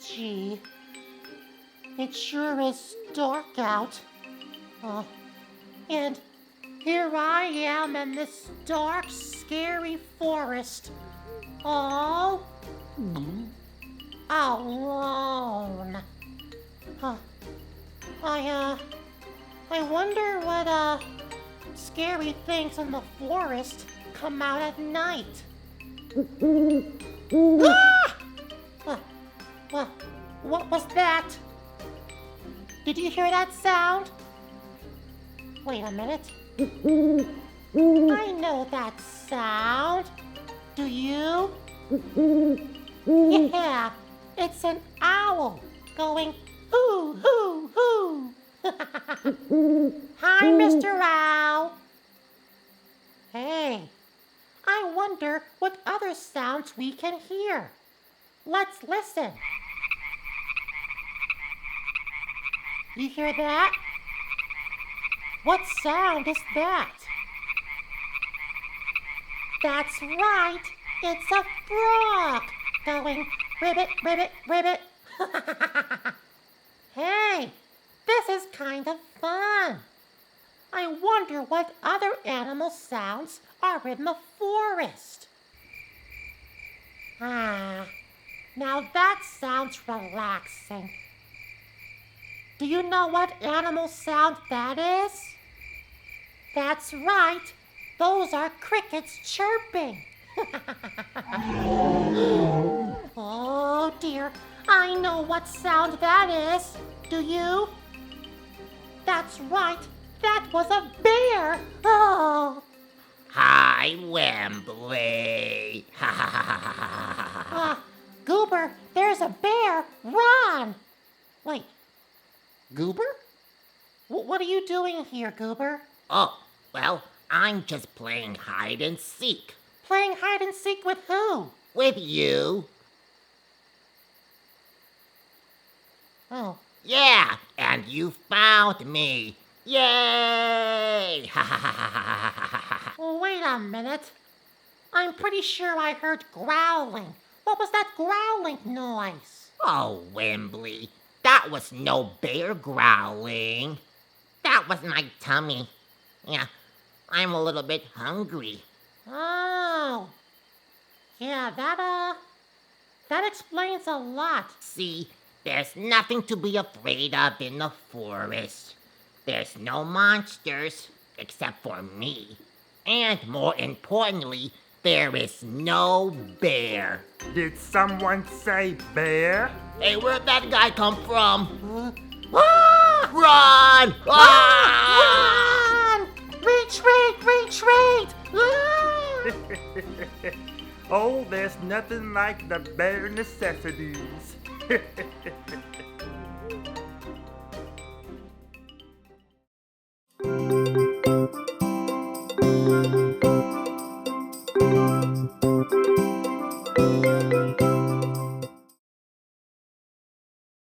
Gee, it sure is dark out. And here I am in this dark, scary forest. All alone. I wonder what, scary things in the forest come out at night. What was that? Did you hear that sound? Wait a minute. I know that sound. Do you? Yeah, it's an owl going hoo hoo hoo. Hi, Mr. Owl. Hey, I wonder what other sounds we can hear. Let's listen. You hear that? What sound is that? That's right, it's a frog going ribbit, ribbit, ribbit. Hey, this is kind of fun. I wonder what other animal sounds are in the forest. Now that sounds relaxing. Do you know what animal sound that is? That's right, those are crickets chirping. Oh dear, I know what sound that is. Do you? That's right, that was a bear. Oh. Hi, Wembley. Goober, there's a bear. Run! Wait, Goober? What are you doing here, Goober? Oh, well, I'm just playing hide and seek. Playing hide and seek with who? With you. Oh. Yeah, and you found me. Yay! Wait a minute. I'm pretty sure I heard growling. What was that growling noise? Oh, Wembley, that was no bear growling. That was my tummy. Yeah, I'm a little bit hungry. Oh. Yeah, that explains a lot. See, there's nothing to be afraid of in the forest. There's no monsters, except for me. And more importantly, there is no bear. Did someone say bear? Hey, where'd that guy come from? Ah! Run! Ah! Run! Retreat! Retreat! Ah! Oh, there's nothing like the bare necessities.